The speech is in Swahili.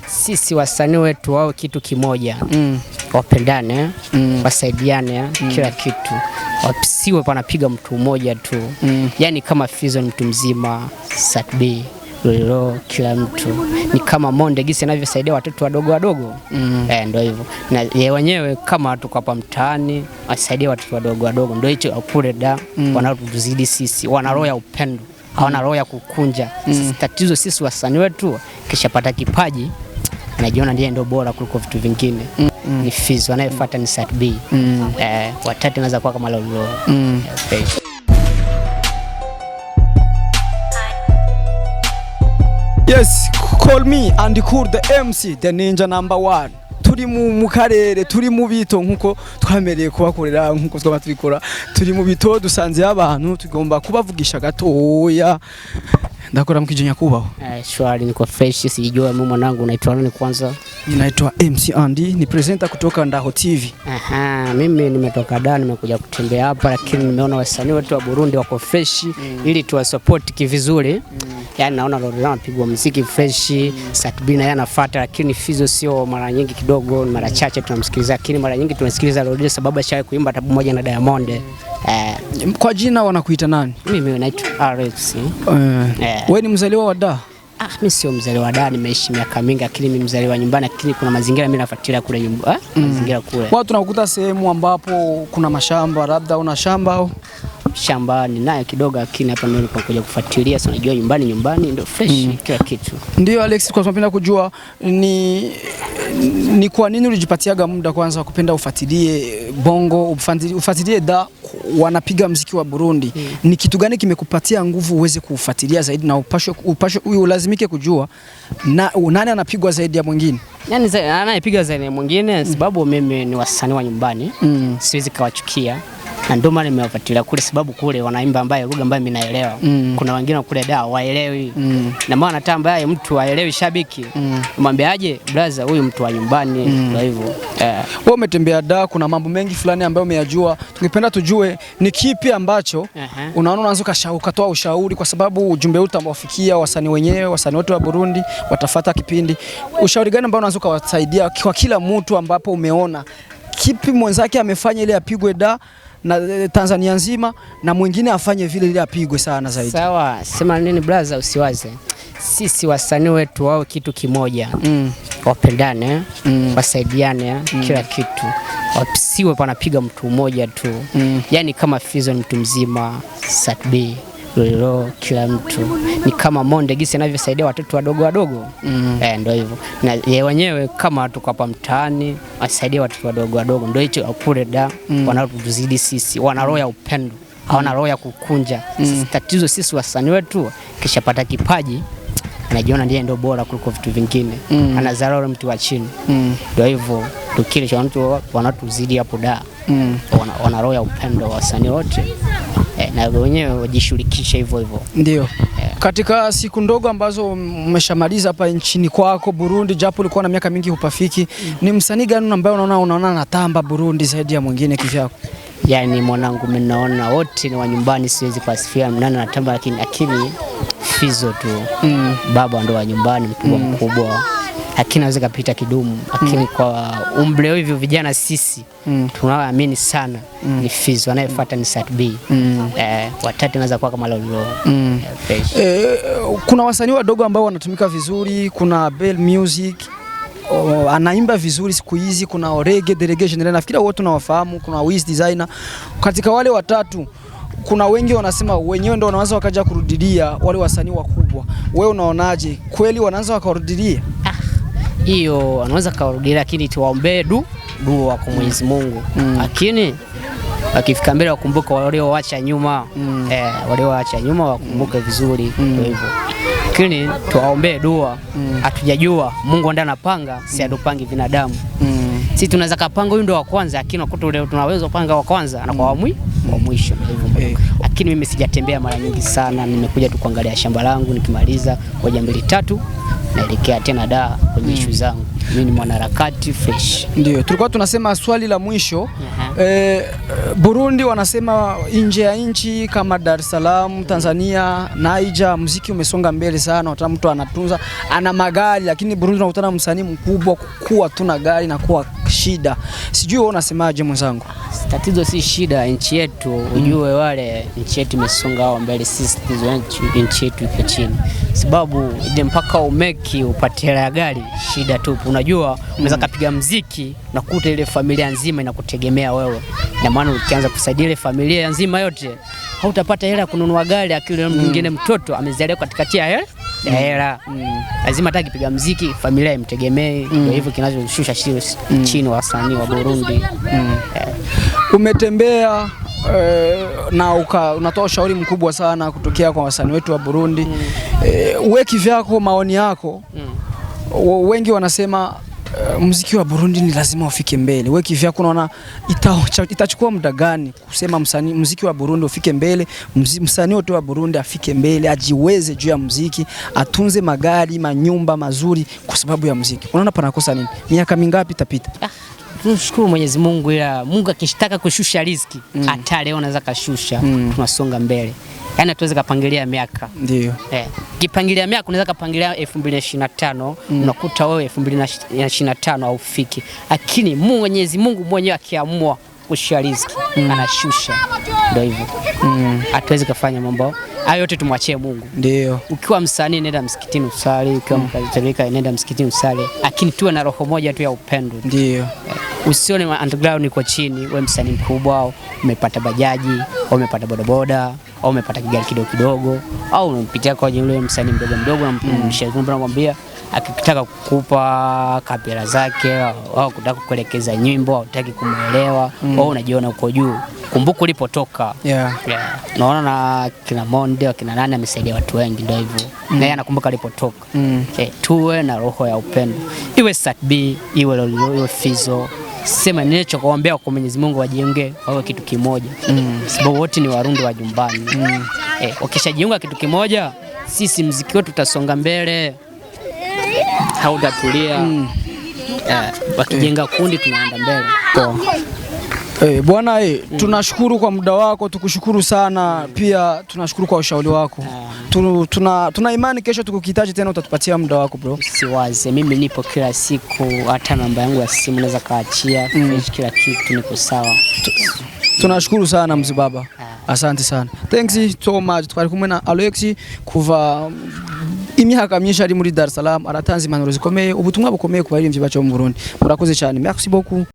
sisi wasanii wetu wao kitu kimoja. Wapendane, wasaidiane, kila kitu. Wasiwe panapiga mtu mmoja tu. Yani kama Fizzo mtu mzima, Sat B, Lolo, kila mtu. Ni kama Monde gisi anavyosaidia watoto wadogo. Ndio hivyo. Na yeye wenyewe kama tuko hapa mtaani, asaidia watoto wadogo. Ndio hicho akule da wanatuzidi sisi. Wana roho ya upendo. Hawana roho ya kukunja. Tatizo sisi wasanii wetu kishapata kipaji anajiona ndiye ndio bora kuliko vitu vingine. Ni Fizzo, anayefuata ni Sat B. Watatu anaweza kuwa kama Lolo. Yes, call me Andikur the MC, the ninja number 1. Turi mu karere, turi mu bito nkuko twamereye kubakorera nkuko twaba tubikora. Turi mu bito dusanze abantu tugomba kubavugisha gatoya. Ndakora mkijinya kubaho. Shwari niko fresh, sijijua mimi mwanangu unaitwa nani kwanza? Ninaitwa MC Andy, ni presenter kutoka Ndaho TV. Mimi nimetoka Dar, nimekuja kutembea hapa lakini nimeona wasanii wetu wa Burundi wako fresh ili tuwasupport kivizuri. Yani naona Lolo anapigwa muziki fresh, Sat B naye anafuata, lakini Fizzo sio mara nyingi, kidogo mara chache tunamsikiliza, lakini mara nyingi tunasikiliza Lolo sababu ashaye kuimba tabu moja na Diamond. Kwa jina wanakuita nani? Mimi naitwa Alex. Wewe ni mzaliwa wa Dar? Mimi sio mzaliwa wa Dar, nimeishi miaka mingi, lakini mimi mzaliwa nyumbani, lakini kuna mazingira mimi nafuatilia kule nyumbani. Mazingira kule. Watu tunakukuta sehemu ambapo kuna mashamba, labda una shamba au shamba ni nayo kidogo, lakini hapa ndio nilipokuja kufuatilia. Sio unajua nyumbani ndio fresh kila kitu. Ndio Alex, kwa sababu napenda kujua ni kwa nini ulijipatiaga muda kwanza kupenda ufuatilie Bongo, ufuatilie Dar wanapiga muziki wa Burundi. Ni kitu gani kimekupatia nguvu uweze kufuatilia zaidi na upashe ulazimike kujua nani anapigwa zaidi ya mwingine? Yani anayepiga zaidi ya mwingine sababu mimi ni wasanii wa nyumbani. Siwezi kawachukia. Na ndio maana nimewafuatilia kule sababu kule wanaimba lugha ambayo mimi naelewa. Kuna wengine kule Dar waelewi. Na maana hata ambaye mtu aelewi shabiki, mwambiaje brother huyu mtu wa nyumbani ndio hivyo. Wewe umetembea Dar, kuna mambo mengi fulani ambayo umeyajua. Tungependa tujue ni kipi ambacho unaona unaanza ukatoa ushauri, kwa sababu ujumbe huu utawafikia wasanii wenyewe, wasanii wote wa Burundi watafuata kipindi. Ushauri gani ambao unaanza kuwasaidia kwa kila mtu ambapo umeona kipi mwenzake amefanya ile apigwe Dar na Tanzania nzima na mwingine afanye vile ile apigwe sana zaidi? Sawa, sema nini brother, usiwaze. Sisi wasanii wetu wao kitu kimoja. Wapendane, wasaidiane, kila kitu. Wasiwe panapiga mtu mmoja tu. Yani kama Fizzo mtu mzima, Sat B, Lolo, kila mtu. Ni kama Monde gisi anavyosaidia watoto wadogo. Ndio hivyo. Na yeye wenyewe kama tuko hapa mtaani, asaidia watoto wadogo. Ndio hicho akule da wanatuzidi sisi. Wana roho ya upendo. Hawana roho ya kukunja. Tatizo sisi wasanii wetu kishapata kipaji anajiona ndiye ndio bora kuliko vitu vingine. Anazarau mtu wa chini. Ndio hivyo. Tukile cha watu wanatuzidi hapo Dar. Wana roho ya upendo wasanii wote. Na wenyewe wajishirikisha hivyo. Ndio. Katika siku ndogo ambazo umeshamaliza hapa nchini kwako Burundi, japo ulikuwa na miaka mingi hupafiki, ni msanii gani ambaye unaona anatamba Burundi zaidi ya mwingine kivyako? Yani mwanangu mimi naona wote ni wa nyumbani, siwezi kuasifia nani anatamba, lakini Fizzo tu. Baba ndo wa nyumbani mkubwa. Lakini anaweza kupita kidumu, lakini kwa umri hivyo vijana sisi tunaoamini sana ni Fizzo, anayefuata ni Sat B. Watatu anaweza kuwa kama Lolo. Kuna wasanii wadogo ambao wanatumika vizuri, kuna Bell Music anaimba vizuri siku hizi, kuna Orege, Derege General, nafikiri wote tunawafahamu, kuna Wiz Designer. Katika wale watatu kuna wengi wanasema wenyewe ndio wanaanza wakaja kurudilia wale wasanii wakubwa. Wewe unaonaje? Kweli wanaanza wakarudilia? Hiyo anaweza karudilia, lakini tuwaombee dua kwa Mwenyezi Mungu. Lakini wakifika mbele wakumbuke walioacha nyuma. Walioacha nyuma wakumbuke vizuri hivyo. Lakini tuwaombee dua. Hatujajua Mungu ndiye anapanga, si atupangi binadamu. Sisi tunaweza kupanga huyu ndo wa kwanza, lakini ukuta ule tunaweza kupanga wa kwanza na kwa mwisho hivyo. Lakini mimi sijatembea mara nyingi sana, nimekuja tu kuangalia shamba langu, nikimaliza moja mbili tatu naelekea tena Dar kwenye issue zangu. Mimi ni mwanaharakati fresh. Ndio, tulikuwa tunasema swali la mwisho. Burundi wanasema nje ya nchi kama Dar es Salaam, Tanzania, Niger, muziki umesonga mbele sana, hata mtu anatunza ana magari, lakini Burundi unakutana msanii mkubwa kuwa tuna gari na kuwa shida. Sijui wewe unasemaje mwenzangu? Tatizo si shida nchi yetu, ujue wale nchi yetu imesonga mbele, sisi tatizo nchi yetu iko chini. Sababu ile mpaka umeki upate hela ya gari, shida tu. Unajua unaweza kupiga muziki na kukuta ile familia nzima inakutegemea wewe. Na maana ukianza kusaidia ile familia nzima yote, hautapata hela kununua gari, akili mwingine mtoto amezaliwa katikati ya hela. Lazima hata akipiga muziki familia imtegemee. Ndio hivyo kinachoshusha chini wasanii wa Burundi. Umetembea na unatoa ushauri mkubwa sana kutokea kwa wasanii wetu wa Burundi. Uweki vyako, maoni yako. Wengi wanasema muziki wa Burundi ni lazima ufike mbele. Weki vyako, unaona itachukua muda gani kusema muziki wa Burundi ufike mbele, msanii wote wa Burundi afike mbele, ajiweze juu ya muziki, atunze magari, manyumba mazuri kwa sababu ya muziki? Unaona panakosa nini? Miaka mingapi itapita? Tunashukuru Mwenyezi Mungu, ila Mungu akishtaka kushusha riziki hata leo anaweza kashusha. Tunasonga mbele. Yaani hatuwezi kupangilia miaka. Ndio. Kipangilia miaka unaweza kupangilia 2025, unakuta wewe 2025 haufiki. Lakini Mwenyezi Mungu mwenyewe akiamua kushusha riziki, anashusha. Ndio hivyo. Hatuwezi kufanya mambo hayo yote, tumwachie Mungu. Ndio. Ukiwa msanii nenda msikitini usali, ukiwa mkatolika nenda msikitini usali, lakini tuwe na roho moja tu ya upendo. Ndio. Usione underground niko chini, wewe msanii mkubwa, umepata bajaji, au umepata bodaboda, au umepata gari kidogo kidogo, au unampitia kwa yule msanii mdogo na namwambia akitaka kukupa kapela zake au kutaka kuelekeza nyimbo, au unataka kumuelewa, au unajiona uko juu, kumbuka ulipotoka. Naona na kina Monde, kina nani amesaidia watu wengi, ndio hivyo. Na yeye anakumbuka alipotoka. Tuwe na roho ya upendo. Iwe Satbi, iwe Lolo, Fizo. Sema nilichokuombea kwa Mwenyezi Mungu wajiunge wawe kitu kimoja. Sababu wote ni Warundi wa nyumbani. Ukishajiunga kitu kimoja, sisi muziki wetu utasonga mbele. Hautatulia. Wakijenga kundi tunaenda mbele. Bwana tunashukuru kwa muda wako, tukushukuru sana. Pia tunashukuru kwa ushauri wako. Tuna imani kesho tukukihitaji tena utatupatia muda wako bro. Siwaze, mimi nipo kila siku, hata namba yangu ya simu naweza kaachia, kila kitu niko sawa. Tunashukuru sana mzee baba. Asante sana. Thanks so much. Twari kumwe na Alex kuva imyaka myinshi ari muri Dar es Salaam, aratanze impanuro zikomeye, ubutumwa bukomeye ku baririmbyi bacu mu Burundi. Murakoze cyane. Merci beaucoup.